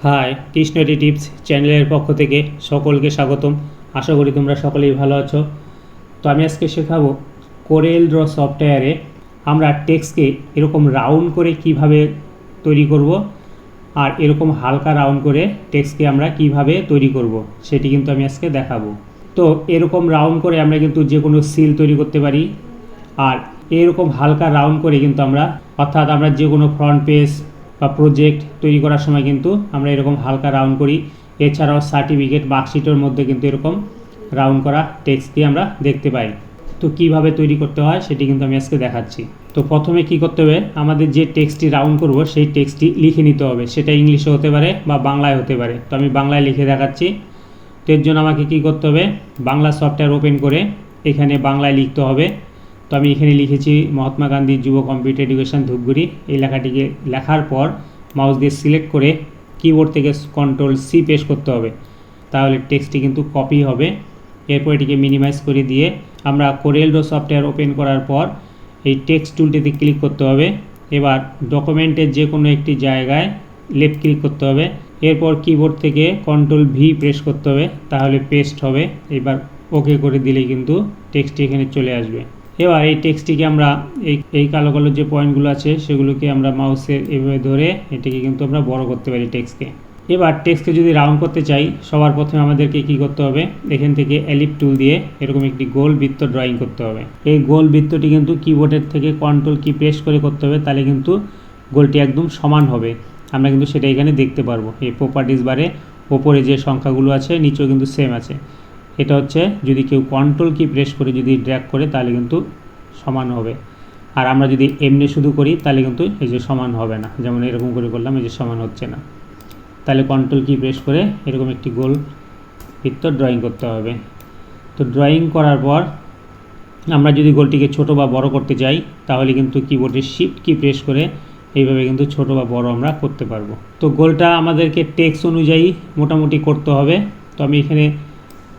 High, Krishna tips চ্যানেলের পক্ষ থেকে সকলকে স্বাগতম। আশা করি তোমরা সকলেই ভালো আছো। তো আমি আজকে শেখাবো CorelDraw সফটওয়্যারে আমরা টেক্সটকে এরকম রাউন্ড করে কিভাবে তৈরি করব, আর এরকম হালকা রাউন্ড করে টেক্সটকে আমরা কিভাবে তৈরি করব সেটি কিন্তু আমি আজকে দেখাবো। তো এরকম রাউন্ড করে আমরা কিন্তু যে কোনো সিল তৈরি করতে পারি, আর এরকম হালকা রাউন্ড করে কিন্তু অর্থাৎ আমরা যে কোনো ফ্রন্ট পেজ বা প্রজেক্ট তৈরি করার সময় কিন্তু আমরা এরকম হালকা রাউন্ড করি। এছাড়াও সার্টিফিকেট মার্কশিটের মধ্যে কিন্তু এরকম রাউন্ড করা টেক্সটকে আমরা দেখতে পাই। তো কিভাবে তৈরি করতে হয় সেটি কিন্তু আমি আজকে দেখাচ্ছি। তো প্রথমে কি করতে হবে, আমাদের যে টেক্সটটি রাউন্ড করব সেই টেক্সটটি লিখে নিতে হবে। সেটা ইংলিশে হতে পারে বা বাংলায় হতে পারে। তো আমি বাংলায় লিখে দেখাচ্ছি। তো এর জন্য আমাকে কী করতে হবে, বাংলা সফটওয়্যার ওপেন করে এখানে বাংলায় লিখতে হবে। তো আমি এখানে লিখেছি মহাত্মা গান্ধী যুব কম্পিউটার এডুকেশন ধূপগুড়ি। এই লেখাটিকে লেখার পর মাউস দিয়ে সিলেক্ট করে কিবোর্ড থেকে CTRL-C প্রেস করতে হবে, তাহলে টেক্সটটি কিন্তু কপি হবে। এরপর এটিকে মিনিমাইজ করে দিয়ে আমরা CorelDraw সফটওয়্যার ওপেন করার পর এই টেক্সট টুলটিতে ক্লিক করতে হবে। এবার ডকুমেন্টের যে কোনো একটি জায়গায় লেফট ক্লিক করতে হবে। এরপর কিবোর্ড থেকে CTRL-V প্রেস করতে হবে, তাহলে পেস্ট হবে। এবার ওকে করে দিলেই কিন্তু টেক্সটটি এখানে চলে আসবে। এবার এই টেক্সটটিকে আমরা এই কালো কালো যে পয়েন্টগুলো আছে সেগুলোকে আমরা মাউসের এভাবে ধরে এটিকে কিন্তু আমরা বড় করতে পারি টেক্সটকে। এবার টেক্সটকে যদি রাউন্ড করতে চাই, সবার প্রথমে আমাদেরকে কি করতে হবে, এখান থেকে এলিপ টুল দিয়ে এরকম একটি গোল বৃত্ত ড্রয়িং করতে হবে। এই গোল বৃত্তটি কিন্তু কিবোর্ডের থেকে কন্ট্রোল কি প্রেস করে করতে হবে, তাহলে কিন্তু গোলটি একদম সমান হবে। আমরা কিন্তু সেটা এখানে দেখতে পারবো। এই প্রপার্টিজ বারে ওপরে যে সংখ্যাগুলো আছে নিচেও কিন্তু সেম আছে। এটা হচ্ছে যদি কেউ কন্ট্রোল কি প্রেস করে যদি ড্র্যাগ করে তাহলে কিন্তু সমান হবে। আর আমরা যদি এমনি শুধু করি তাহলে কিন্তু এই যে সমান হবে না। যেমন এরকম করে করলাম, এই যে সমান হচ্ছে না। তাহলে কন্ট্রোল কি প্রেস করে এরকম একটি গোল বৃত্ত ড্রয়িং করতে হবে। তো ড্রয়িং করার পর আমরা যদি গোলটিকে ছোট বা বড় করতে চাই তাহলে কিন্তু কিবোর্ডের শিফট কি প্রেস করে এইভাবে কিন্তু ছোট বা বড় আমরা করতে পারবো। তো গোলটা আমাদেরকে টেক্সট অনুযায়ী মোটামুটি করতে হবে। তো আমি এখানে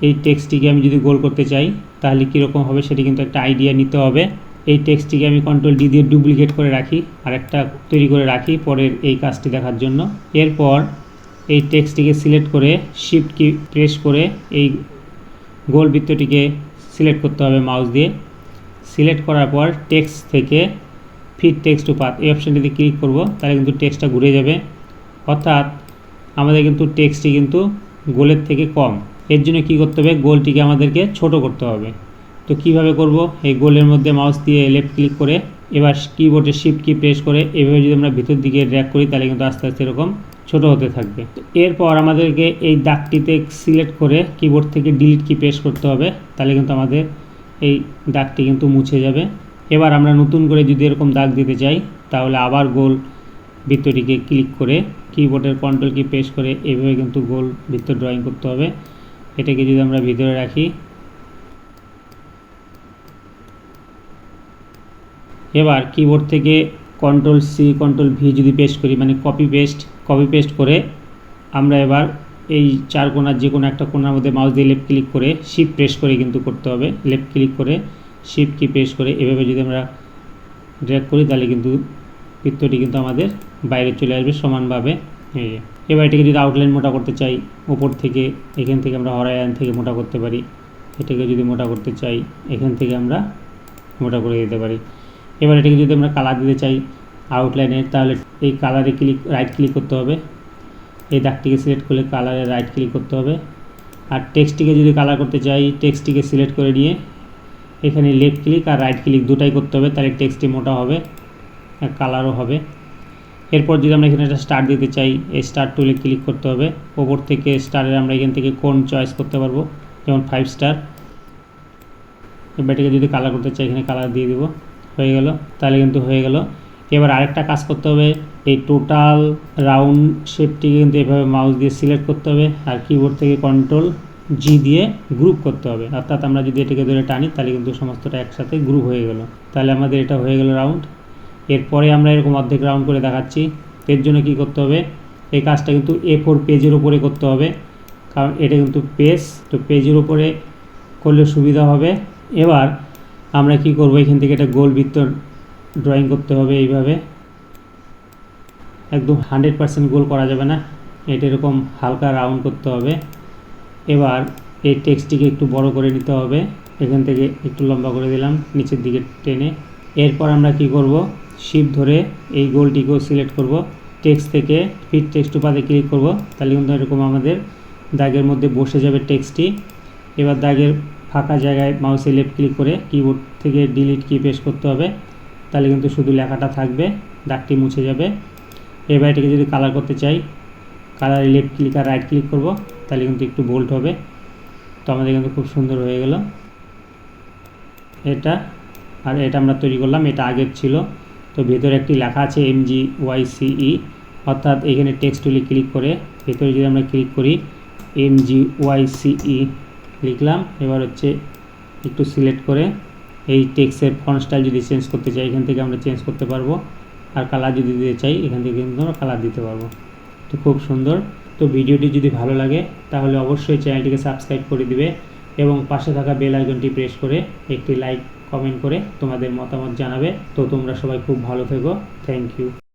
এই টেক্সটটিকে আমি যদি গোল করতে চাই তাহলে কীরকম হবে সেটি কিন্তু একটা আইডিয়া নিতে হবে। এই টেক্সটটিকে আমি CTRL-D দিয়ে ডুপ্লিকেট করে রাখি, আর একটা তৈরি করে রাখি পরের এই কাজটি দেখার জন্য। এরপর এই টেক্সটটিকে সিলেক্ট করে শিফট কি প্রেস করে এই গোল বৃত্তটিকে সিলেক্ট করতে হবে মাউস দিয়ে। সিলেক্ট করার পর টেক্সট থেকে ফিট টেক্সট টু পাথ এই অপশানটিতে ক্লিক করব, তাহলে কিন্তু টেক্সটটা ঘুরে যাবে। অর্থাৎ আমাদের কিন্তু টেক্সটটি কিন্তু গোলের থেকে কম। এর জন্য কী করতে হবে, গোলটিকে আমাদেরকে ছোট করতে হবে। তো কিভাবে করব, এই গোলের মধ্যে মাউস দিয়ে লেফট ক্লিক করে এবার কিবোর্ডে শিফট কি প্রেস করে এভাবে যদি আমরা ভিতর দিকে ড্র্যাগ করি তাহলে কিন্তু আস্তে আস্তে এরকম ছোট হতে থাকবে। এরপর আমাদেরকে এই দাগটিতে সিলেক্ট করে কিবোর্ড থেকে ডিলিট কি প্রেস করতে হবে, তাহলে কিন্তু আমাদের এই দাগটি কিন্তু মুছে যাবে। এবার আমরা নতুন করে যদি এরকম দাগ দিতে চাই তাহলে আবার গোল বৃত্তটিকে ক্লিক করে কিবোর্ডের কন্ট্রোল কি প্রেস করে এভাবে কিন্তু গোল বৃত্ত ড্রয়িং করতে হবে। এটাকে যদি আমরা ভিতরে রাখি, এবার কিবোর্ড থেকে CTRL-C CTRL-V যদি পেস্ট করি, মানে কপি পেস্ট করে আমরা এবার এই চার কোণার যে কোনো একটা কোণার মধ্যে মাউস দিয়ে লেফট ক্লিক করে শিফট প্রেস করে কিন্তু করতে হবে। লেফট ক্লিক করে শিফট কি প্রেস করে এভাবে যদি আমরা ড্র্যাগ করি তাহলে কিন্তু বৃত্তটি কিন্তু আমাদের বাইরে চলে আসবে সমানভাবে। এবার এটাকে যদি আউটলাইন মোটা করতে চাই, ওপর থেকে এখান থেকে আমরা হরাইজন থেকে মোটা করতে পারি। এটাকে যদি মোটা করতে চাই এখান থেকে আমরা মোটা করে দিতে পারি। এবার এটাকে যদি আমরা কালার দিতে চাই আউটলাইনের, তাহলে এই কালারে রাইট ক্লিক করতে হবে। এই দাগটিকে সিলেক্ট করলে কালারে রাইট ক্লিক করতে হবে। আর টেক্সটটিকে যদি কালার করতে চাই টেক্সটটিকে সিলেক্ট করে নিয়ে এখানে লেফট ক্লিক আর রাইট ক্লিক দুটাই করতে হবে, তাহলে টেক্সটটি মোটা হবে আর কালারও হবে। এরপর যদি আমরা এখানে একটা স্টার দিতে চাই এই স্টার টুলে ক্লিক করতে হবে। ওপর থেকে স্টারের আমরা এখান থেকে কোন চয়েস করতে পারবো, যেমন 5 স্টার। এবার এটাকে যদি কালার করতে চাই এখানে কালার দিয়ে দিব, হয়ে গেল। তাহলে কিন্তু হয়ে গেল। এবার আরেকটা কাজ করতে হবে, এই টোটাল রাউন্ড শেপটিকে কিন্তু এভাবে মাউস দিয়ে সিলেক্ট করতে হবে আর কিবোর্ড থেকে CTRL-G দিয়ে গ্রুপ করতে হবে। অর্থাৎ আমরা যদি এটাকে ধরে টানি তাহলে কিন্তু সমস্তটা একসাথে গ্রুপ হয়ে গেল। তাহলে আমাদের এটা হয়ে গেল রাউন্ড। এরপরে আমরা এরকম অর্ধেক রাউন্ড করে দেখাচ্ছি। এর জন্য কী করতে হবে, এই কাজটা কিন্তু A4 পেজের উপরে করতে হবে, কারণ এটা কিন্তু পেজ, তো পেজের উপরে করলে সুবিধা হবে। এবার আমরা কি করব, এখান থেকে একটা গোল বৃত্ত ড্রয়িং করতে হবে। এইভাবে একদম 100% গোল করা যাবে না, এটা এরকম হালকা রাউন্ড করতে হবে। এবার এই টেক্সটটিকে একটু বড় করে নিতে হবে, এখান থেকে একটু লম্বা করে দিলাম নিচের দিকে টেনে। এরপর আমরা কি করব, শিফট ধরে এই গোলটিকেও সিলেক্ট করব, টেক্সট থেকে ফিট টেক্সট টু পাতে ক্লিক করব, তাহলে কিন্তু এরকম আমাদের দাগের মধ্যে বসে যাবে টেক্সটটি। এবার দাগের ফাঁকা জায়গায় মাউসে লেফট ক্লিক করে কিবোর্ড থেকে ডিলিট কি প্রেস করতে হবে, তাহলে কিন্তু শুধু লেখাটা থাকবে, দাগটি মুছে যাবে। এবার এটাকে যদি কালার করতে চাই, কালারে লেফট ক্লিক আর রাইট ক্লিক করব, তাহলে কিন্তু একটু বোল্ড হবে। তো আমাদের কিন্তু খুব সুন্দর হয়ে গেল এটা। আর এটা আমরা তৈরি করলাম, এটা আগের ছিল। তো ভেতরে একটি লেখা আছে MGYCE, অর্থাৎ এখানে টেক্সট টুলে ক্লিক করে ভেতরে যদি আমরা ক্লিক করি MGYCE লিখলাম। এবার হচ্ছে একটু সিলেক্ট করে এই টেক্সটের ফন্ট স্টাইল যদি চেঞ্জ করতে চাই, এখান থেকে আমরা চেঞ্জ করতে পারবো। আর কালার যদি দিতে চাই, এখান থেকে কিন্তু আমরা কালার দিতে পারবো। তো খুব সুন্দর। তো ভিডিওটি যদি ভালো লাগে তাহলে অবশ্যই চ্যানেলটিকে সাবস্ক্রাইব করে দিবে এবং পাশে থাকা বেল আইকনটি প্রেস করে একটি লাইক কমেন্ট করে তোমাদের মতামত জানাবে। তো তোমরা সবাই খুব ভালো থেকো। Thank you.